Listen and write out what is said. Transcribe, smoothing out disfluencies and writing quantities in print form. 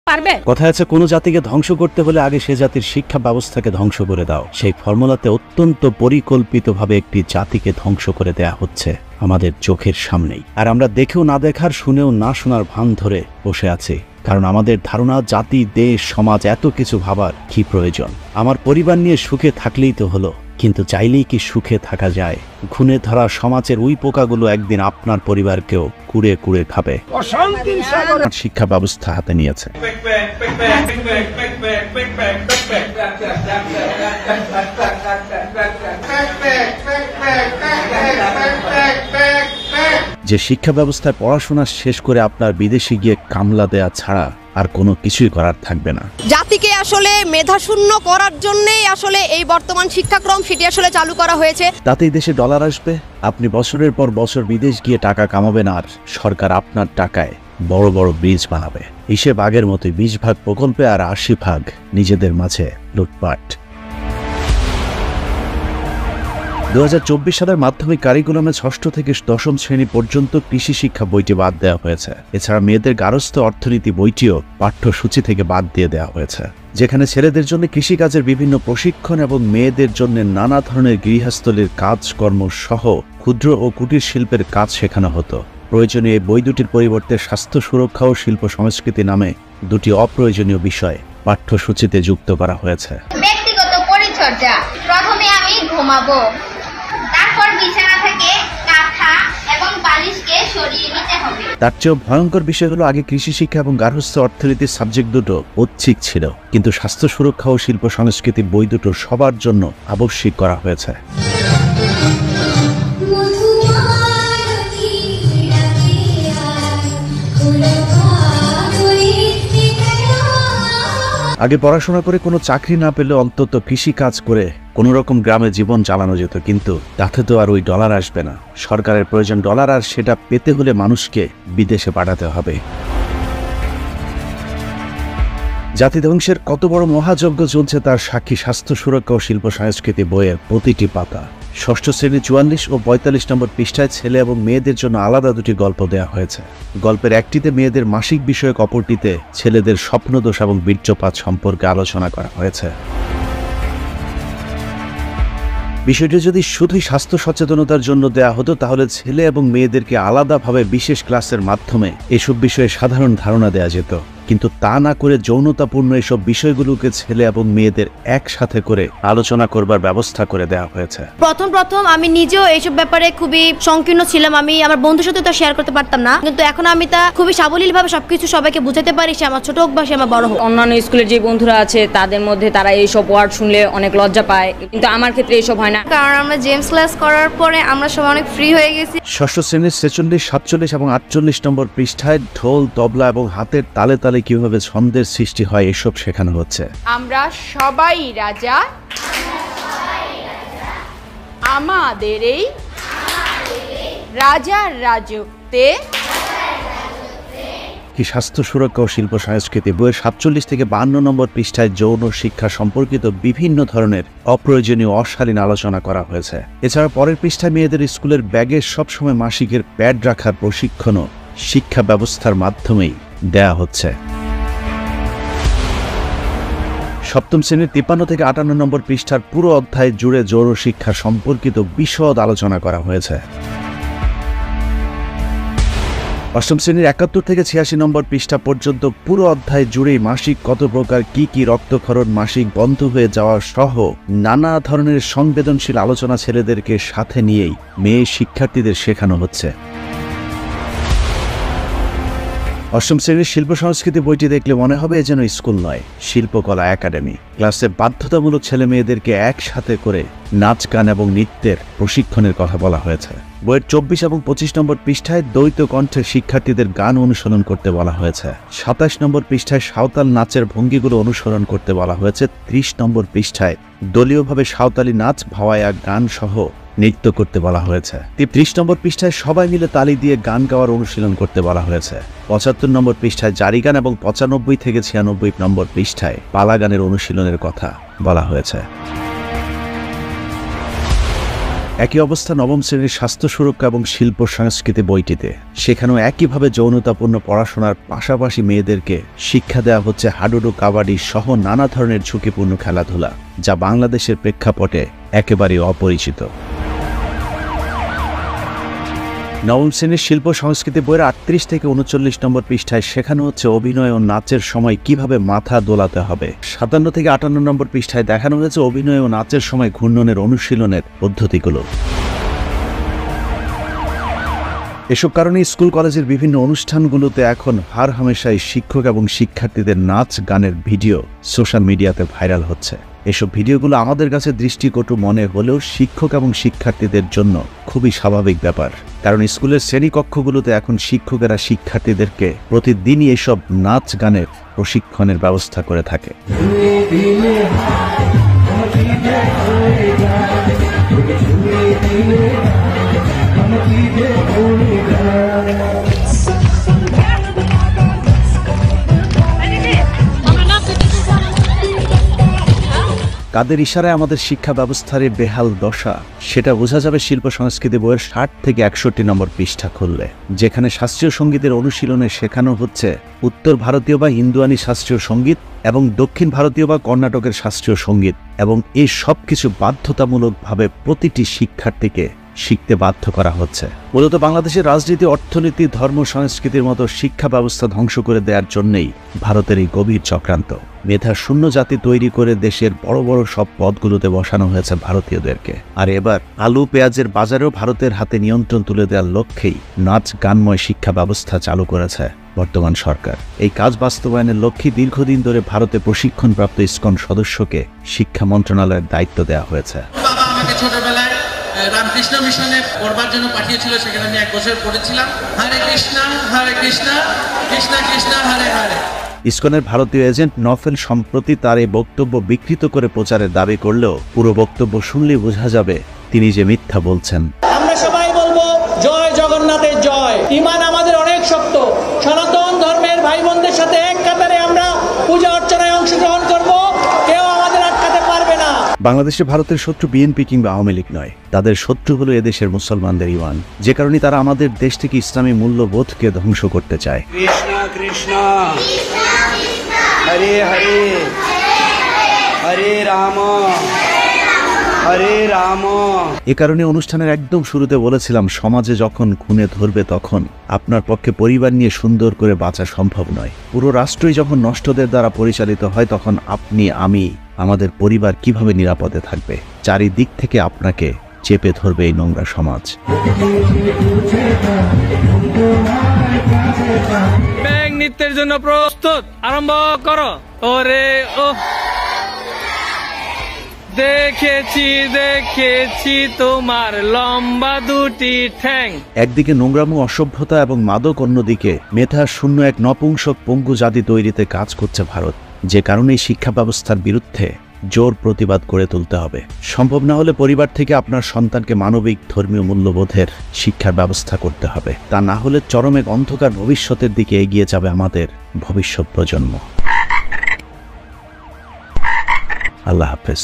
পারবে? কথায় আছে কোন জাতিকে ধ্বংস করতে হলে আগে সে জাতির শিক্ষা ব্যবস্থাকে ধ্বংস করে দাও। সেই ফর্মুলাতে অত্যন্ত পরিকল্পিতভাবে একটি জাতিকে ধ্বংস করে দেয়া হচ্ছে আমাদের চোখের সামনেই। আর আমরা দেখেও না দেখার, শুনেও না শোনার ভান ধরে বসে আছি, কারণ আমাদের ধারণা জাতি, দেশ, সমাজ এত কিছু ভাবার কি প্রয়োজন? আমার পরিবার নিয়ে সুখে থাকলেই তো হলো। কিন্তু চাইলেই কি সুখে থাকা যায়? ঘুণে ধরা সমাজের ওই পোকাগুলো একদিন আপনার পরিবারকেও কুড়ে কুড়ে খাবে। শিক্ষা ব্যবস্থা হাতে নিয়েছে। যে শিক্ষা ব্যবস্থায় পড়াশোনা শেষ করে আপনার বিদেশে গিয়ে কামলা দেয়া ছাড়া আর কোনো কিছুই করার থাকবে না। জাতিকে আসলে মেধাশূন্য করার জন্যই আসলে এই বর্তমান শিক্ষাক্রম সেটি আসলে চালু করা হয়েছে। তাতেই দেশে ডলার আসবে, আপনি বছরের পর বছর বিদেশ গিয়ে টাকা কামাবেন, আর সরকার আপনার টাকায় বড় বড় ব্রিজ বানাবে। হিসেব আগের মতোই, 20 ভাগ প্রকল্পে আর 80 ভাগ নিজেদের মাঝে লুটপাট। 2024 সালের মাধ্যমিক কারিকুলামে 6ষ্ঠ থেকে 10ম শ্রেণী পর্যন্ত কৃষি শিক্ষা বইটি বাদ দেওয়া হয়েছে। এছাড়া মেয়েদের গার্হস্থ্য অর্থনীতি বইটিও পাঠ্যসূচি থেকে বাদ দিয়ে দেওয়া হয়েছে, যেখানে ছেলেদের জন্য কৃষিকাজের বিভিন্ন প্রশিক্ষণ এবং মেয়েদের জন্য নানা ধরনের গৃহস্থলীর কাজকর্ম সহ ক্ষুদ্র ও কুটির শিল্পের কাজ শেখানো হতো। প্রয়োজনীয় এই বই দুটির পরিবর্তে স্বাস্থ্য সুরক্ষা ও শিল্প সংস্কৃতি নামে দুটি অপ্রয়োজনীয় বিষয় পাঠ্যসূচিতে যুক্ত করা হয়েছে। ব্যক্তিগত পরিচর্যা, প্রথমে আমি ঘুমাবো, তারপর বিছানা থেকে কাঁথা এবং বালিশকে সরিয়ে নিতে হবে। তার চেয়েও ভয়ঙ্কর বিষয় হলো, আগে কৃষি শিক্ষা এবং গার্হস্থ্য অর্থনীতির সাবজেক্ট দুটো ঐচ্ছিক ছিল, কিন্তু স্বাস্থ্য সুরক্ষা ও শিল্প সংস্কৃতি বই দুটো সবার জন্য আবশ্যিক করা হয়েছে। আগে পড়াশোনা করে কোনো চাকরি না পেলে অন্তত কৃষি কাজ করে কোনো রকম গ্রামে জীবন চালানো যেত, কিন্তু তাতে তো আর ওই ডলার আসবে না। সরকারের প্রয়োজন ডলার, আর সেটা পেতে হলে মানুষকে বিদেশে পাঠাতে হবে। জাতি ধ্বংসের কত বড় মহাযজ্ঞ চলছে তার সাক্ষী স্বাস্থ্য সুরক্ষা ও শিল্প সংস্কৃতি বইয়ের প্রতিটি পাতা। 6ষ্ঠ শ্রেণী 44 ও 45 নম্বর পৃষ্ঠায় ছেলে এবং মেয়েদের জন্য আলাদা দুটি গল্প দেওয়া হয়েছে। গল্পের একটিতে মেয়েদের মাসিক বিষয়ক, অপরটিতে ছেলেদের স্বপ্নদোষ এবং বীর্যপাত সম্পর্কে আলোচনা করা হয়েছে। বিষয়টি যদি শুধুই স্বাস্থ্য সচেতনতার জন্য দেয়া হতো, তাহলে ছেলে এবং মেয়েদেরকে আলাদাভাবে বিশেষ ক্লাসের মাধ্যমে এসব বিষয়ে সাধারণ ধারণা দেয়া যেত, কিন্তু তা না করে যৌনতাপূর্ণ এসব বিষয়গুলোকে ছেলে এবং মেয়েদের একসাথে করে আলোচনা করবার ব্যবস্থা করে দেওয়া হয়েছে। প্রথম আমি নিজেও এইসব ব্যাপারে খুবই সংকীর্ণ ছিলাম। আমি আমার বন্ধুর সাথে তো শেয়ার করতে পারতাম না, কিন্তু এখন আমি তা খুবই সাবলীলভাবে সবকিছু সবাইকে বুঝাতে পারি, সে আমার ছোট হোক বা সে আমার বড় হোক। অন্যান্য স্কুলের যে বন্ধুরা আছে তাদের মধ্যে তারা এইসব ওয়ার্ড শুনলে অনেক লজ্জা পায়, কিন্তু আমার ক্ষেত্রে এইসব হয় না, কারণ আমরা জেমস ক্লাস করার পরে আমরা সবাই অনেক ফ্রি হয়ে গেছি। 6ষ্ঠ শ্রেণীর 46, 47 এবং 48 নম্বর পৃষ্ঠায় ঢোল, তবলা এবং হাতের তালে তালে কিভাবে ছন্দের সৃষ্টি হয় এসব শেখানো হচ্ছে। আমরা সবাই রাজা, আমাদের এই রাজার রাজত্বে। কি স্বাস্থ্য সুরক্ষা ও শিল্প সংস্কৃতি বইয়ের 47 থেকে 52 নম্বর পৃষ্ঠায় যৌন শিক্ষা সম্পর্কিত বিভিন্ন ধরনের অপ্রয়োজনীয় অশালীন আলোচনা করা হয়েছে। এছাড়া পরের পৃষ্ঠায় মেয়েদের স্কুলের ব্যাগে সবসময় মাসিকের প্যাড রাখার প্রশিক্ষণও শিক্ষা ব্যবস্থার মাধ্যমেই দেয়া হচ্ছে। 7ম শ্রেণীর 53 থেকে 58 নম্বর পৃষ্ঠার পুরো অধ্যায় জুড়ে যৌন শিক্ষা সম্পর্কিত বিশদ আলোচনা করা হয়েছে। 8ম শ্রেণীর 71 থেকে 86 নম্বর পৃষ্ঠা পর্যন্ত পুরো অধ্যায় জুড়েই মাসিক কত প্রকার, কি রক্তক্ষরণ, মাসিক বন্ধ হয়ে যাওয়া সহ নানা ধরনের সংবেদনশীল আলোচনা ছেলেদেরকে সাথে নিয়েই মেয়ে শিক্ষার্থীদের শেখানো হচ্ছে। 8ম শ্রেণীর শিল্প সংস্কৃতি বইটি দেখলে মনে হবে যেন স্কুল নয়, শিল্পকলা একাডেমি। ক্লাসে বাধ্যতামূলক ছেলে মেয়েদেরকে একসাথে করে নাচ, গান এবং নৃত্যের প্রশিক্ষণের কথা বলা হয়েছে। বইয়ের 24 এবং 25 নম্বর পৃষ্ঠায় দ্বৈত কণ্ঠে শিক্ষার্থীদের গান অনুসরণ করতে বলা হয়েছে। 27 নম্বর পৃষ্ঠায় সাঁওতাল নাচের ভঙ্গিগুলো অনুসরণ করতে বলা হয়েছে। 30 নম্বর পৃষ্ঠায় দলীয়ভাবে সাঁওতালি নাচ, ভাওয়াইয়া গান সহ নৃত্য করতে বলা হয়েছে। 30 নম্বর পৃষ্ঠায় সবাই মিলে তালি দিয়ে গান গাওয়ার অনুশীলন করতে বলা হয়েছে। 75 নম্বর পৃষ্ঠায় জারি গান এবং 95 থেকে 96 নম্বর পৃষ্ঠায় পালা গানের অনুশীলনের কথা বলা হয়েছে। একই অবস্থা নবম শ্রেণীর স্বাস্থ্য সুরক্ষা এবং শিল্প সংস্কৃতি বইটিতে। সেখানেও একইভাবে যৌনতাপূর্ণ পড়াশোনার পাশাপাশি মেয়েদেরকে শিক্ষা দেওয়া হচ্ছে হাডুডু, কাবাডি সহ নানা ধরনের ঝুঁকিপূর্ণ খেলাধুলা, যা বাংলাদেশের প্রেক্ষাপটে একেবারেই অপরিচিত। নবম শ্রেণীর শিল্প সংস্কৃতি বইয়ের 38 থেকে 39 নম্বর পৃষ্ঠায় শেখানো হচ্ছে অভিনয় ও নাচের সময় কিভাবে মাথা দোলাতে হবে। 57 থেকে 58 নম্বর পৃষ্ঠায় দেখানো হয়েছে অভিনয় ও নাচের সময় ঘূর্ণনের অনুশীলনের পদ্ধতিগুলো। এসব কারণে স্কুল কলেজের বিভিন্ন অনুষ্ঠানগুলোতে এখন হামেশাই শিক্ষক এবং শিক্ষার্থীদের নাচ গানের ভিডিও সোশ্যাল মিডিয়াতে ভাইরাল হচ্ছে। এসব ভিডিওগুলো আমাদের কাছে দৃষ্টিকটু মনে হলেও শিক্ষক এবং শিক্ষার্থীদের জন্য খুবই স্বাভাবিক ব্যাপার, কারণ স্কুলের শ্রেণীকক্ষগুলোতে এখন শিক্ষকেরা শিক্ষার্থীদেরকে প্রতিদিনই এসব নাচ গানের প্রশিক্ষণের ব্যবস্থা করে থাকে। কাদের ইশারায় আমাদের শিক্ষা ব্যবস্থার এই বেহাল দশা সেটা বোঝা যাবে শিল্প সংস্কৃতি বইয়ের 60 থেকে 61 নম্বর পৃষ্ঠা খুললে, যেখানে শাস্ত্রীয় সঙ্গীতের অনুশীলনে শেখানো হচ্ছে উত্তর ভারতীয় বা হিন্দুয়ানি শাস্ত্রীয় সঙ্গীত এবং দক্ষিণ ভারতীয় বা কর্ণাটকের শাস্ত্রীয় সঙ্গীত, এবং এই সব কিছু বাধ্যতামূলকভাবে প্রতিটি শিক্ষার্থীকে শিখতে বাধ্য করা হচ্ছে। মূলত বাংলাদেশের রাজনীতি, অর্থনীতি, ধর্ম, সংস্কৃতির মতো শিক্ষা ব্যবস্থা ধ্বংস করে দেওয়ার জন্যই ভারতের এই গভীর চক্রান্ত। মেধা শূন্য জাতি তৈরি করে দেশের বড় বড় সব পদগুলোতে বসানো হয়েছে ভারতীয়দেরকে। আর এবার আলু পেঁয়াজের বাজারেও ভারতের হাতে নিয়ন্ত্রণ তুলে দেওয়ার লক্ষ্যেই নাচ গানময় শিক্ষা ব্যবস্থা চালু করেছে বর্তমান সরকার। এই কাজ বাস্তবায়নের লক্ষ্যে দীর্ঘদিন ধরে ভারতে প্রশিক্ষণপ্রাপ্ত ইসকন সদস্যকে শিক্ষা মন্ত্রণালয়ের দায়িত্ব দেওয়া হয়েছে। বাবা আমাকে ছোটবেলায় রামকৃষ্ণ মিশনে পড়বার জন্য পাঠিয়েছিল, সেখানে আমি 1 বছর পড়েছিলাম। হরে কৃষ্ণ কৃষ্ণ কৃষ্ণ হরে হরে। ইসকনের ভারতীয় এজেন্ট নফেল সম্প্রতি তার এই বক্তব্য বিকৃত করে প্রচারের দাবি করলেও পুরো বক্তব্য শুনলেই বোঝা যাবে তিনি যে মিথ্যা বলছেন। আমরা সবাই বলবো জয় জগন্নাথের জয়। ঈমান আমাদের অনেক শক্ত। সনাতন ধর্মের ভাই বোনদের সাথে এক কাতারে আমরা পূজা অর্চনায় অংশগ্রহণ করব, কেউ আমাদের আটকাতে পারবে না। বাংলাদেশে ভারতের শত্রু বিএনপি কিংবা আওয়ামী লীগ নয়, তাদের শত্রু হলো এদেশের মুসলমানদের ঈমান, যে কারণে তারা আমাদের দেশ থেকে ইসলামী মূল্যবোধকে ধ্বংস করতে চায়। কৃষ্ণ কৃষ্ণ হরে হরে হরে রাম হরে রাম। এ কারণে অনুষ্ঠানের একদম শুরুতে বলেছিলাম, সমাজে যখন খুনে ধরবে তখন আপনার পক্ষে পরিবার নিয়ে সুন্দর করে বাঁচা সম্ভব নয়। পুরো রাষ্ট্রই যখন নষ্টদের দ্বারা পরিচালিত হয় তখন আপনি, আমি, আমাদের পরিবার কিভাবে নিরাপদে থাকবে? চারিদিক থেকে আপনাকে চেপে ধরবে এই নোংরা সমাজ। ব্যাং নৃত্যের জন্য প্রস্তুত, আরম্ভ করো। ওরে ও দেখেছি তোমার লম্বা দুটি ঠ্যাং। একদিকে নোংরামো, অসভ্যতা এবং মাদক, অন্যদিকে মেধা শূন্য এক নপুংসক পঙ্গু জাতি তৈরিতে কাজ করছে ভারত, যে কারণে শিক্ষা ব্যবস্থার বিরুদ্ধে জোর প্রতিবাদ করে তুলতে হবে। সম্ভব না হলে পরিবার থেকে আপনার সন্তানকে মানবিক ধর্মীয় মূল্যবোধের শিক্ষার ব্যবস্থা করতে হবে। তা না হলে চরম এক অন্ধকার ভবিষ্যতের দিকে এগিয়ে যাবে আমাদের ভবিষ্যৎ প্রজন্ম। আল্লাহ হাফেজ।